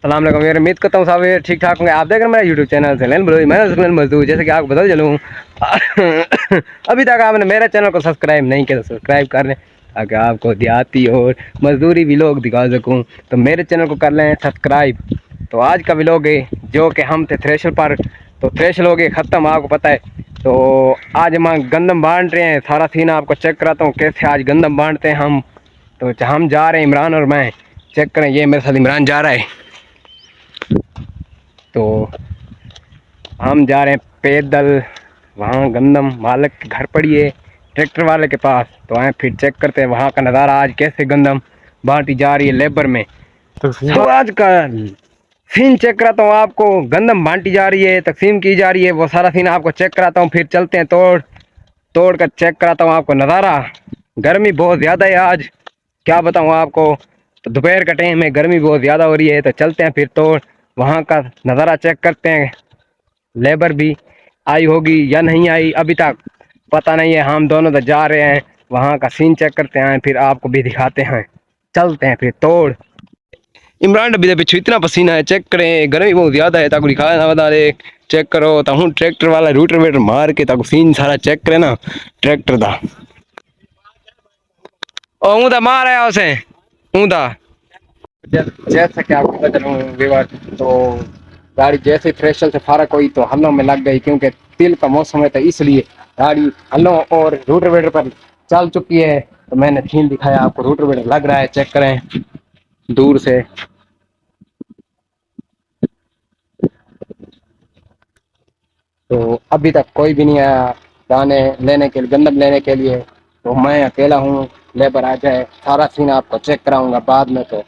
सलाम अलैकुम यार, उम्मीद करता हूँ सब ये ठीक ठाक होंगे। आप देख रहे हैं मेरा यूट्यूब चैनल से मैं मजदूर। जैसे कि आपको बता चलूँ अभी तक आपने मेरे चैनल को सब्सक्राइब नहीं किया तो सब्सक्राइब कर लें, ताकि आपको देहाती और मजदूरी भी लोग दिखा सकूँ। तो मेरे चैनल को कर लें सब्सक्राइब। तो आज का व्लॉग है जो कि हम थे थ्रेशर पर। तो थ्रेशर हो गए ख़त्म, आपको पता है। तो आज हम गंदम बांट रहे हैं, सारा सीन आपको चेक कराता हूँ कैसे आज गंदम बांटते हैं हम। तो हम जा रहे हैं, इमरान और मैं। चेक करें, ये मेरे साथ इमरान जा रहा है। तो हम जा रहे हैं पैदल, वहाँ गंदम मालिक के घर पड़ी है, ट्रैक्टर वाले के पास। तो आए फिर चेक करते हैं वहाँ का नज़ारा, आज कैसे गंदम बांटी जा रही है लेबर में। तो आज का सीन चेक कराता हूँ आपको। गंदम बांटी जा रही है, तकसीम की जा रही है, वो सारा सीन आपको चेक कराता हूँ। फिर चलते हैं तोड़ तोड़ कर चेक कराता हूँ आपको नज़ारा। गर्मी बहुत ज़्यादा है आज, क्या बताऊँ आपको। तो दोपहर का टाइम है, गर्मी बहुत ज़्यादा हो रही है। तो चलते हैं फिर तोड़, वहाँ का नज़ारा चेक करते हैं। लेबर भी आई होगी या नहीं आई अभी तक पता नहीं है। हम दोनों तो जा रहे हैं, वहाँ का सीन चेक करते हैं, फिर आपको भी दिखाते हैं। चलते हैं फिर तोड़। इमरान डब्बी के पीछे इतना पसीना है, चेक करें, गर्मी बहुत ज़्यादा है। ताकि दिखाया ना बता दे, चेक करो। तो हूँ ट्रैक्टर वाला रूटर वेटर मार के ताकि सीन सारा चेक करे ना ट्रैक्टर का। और ऊँधा मार आया उसे ऊँधा। जैसा कि आपको पता चलूँ विवाद, तो गाड़ी जैसे थ्रेशर से फारक हुई तो हलों में लग गई, क्योंकि तिल का मौसम है। तो इसलिए गाड़ी हलों और रूटर वेटर पर चल चुकी है। तो मैंने सीन दिखाया आपको, रूटर वेटर लग रहा है, चेक करें दूर से। तो अभी तक कोई भी नहीं आया दाने लेने के लिए, गंदम लेने के लिए। तो मैं अकेला हूँ, लेबर आ जाए सारा सीन आपको चेक कराऊंगा बाद में। तो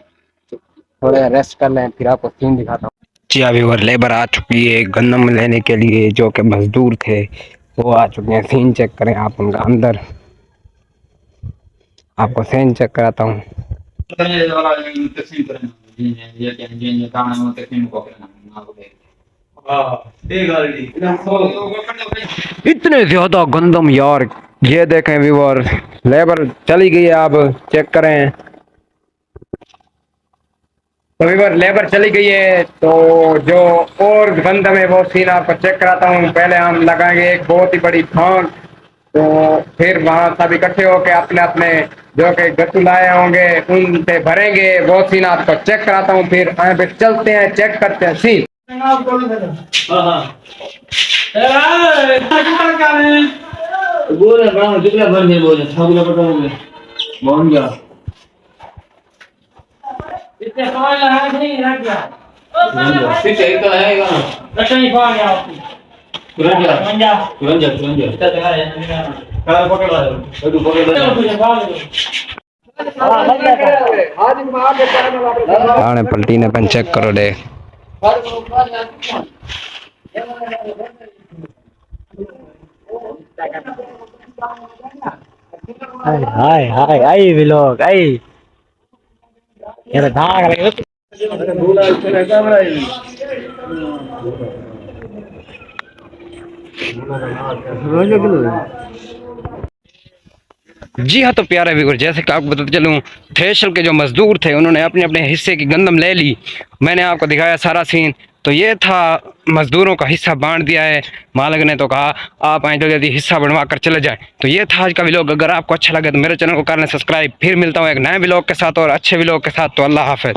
थोड़ा रेस्ट कर लें, फिर आपको सीन दिखाता हूँ। जी अभी और लेबर आ चुकी है गंदम लेने के लिए, जो कि मजदूर थे वो आ चुके हैं। सीन चेक करें आप उनका, अंदर आपको सीन चेक कराता हूँ। इतने ज्यादा गंदम यार, ये देखें व्यूअर, लेबर चली गई है। अब चेक करें, तो व्यूअर लेबर चली गई है। तो जो और गंदम है वो सीन आपको चेक कराता हूँ। पहले हम लगाएंगे एक बहुत ही बड़ी फांक, तो फिर वहाँ सब इकट्ठे होके अपने अपने जो कि गत्तू लाए होंगे उनसे भरेंगे। वो सीन आपको चेक कराता हूँ। फिर चलते हैं, चेक करते हैं सीन। पलटी ने पन चेक करो दे। हाय हाय आई व्लॉग आई ये भाग रहे हो। जी हाँ, तो प्यारे व्यूअर, जैसे कि आपको बताते चलूँ, थ्रेशर के जो मजदूर थे उन्होंने अपने अपने हिस्से की गंदम ले ली। मैंने आपको दिखाया सारा सीन। तो ये था, मजदूरों का हिस्सा बांट दिया है मालिक ने। तो कहा आप आए जल्दी जल्दी हिस्सा बनवा कर चले जाएं। तो ये था आज का व्लॉग। अगर आपको अच्छा लगे तो मेरे चैनल को कर लें सब्सक्राइब। फिर मिलता हूँ एक नए व्लॉग के साथ और अच्छे व्लॉग के साथ। तो अल्लाह हाफिज़।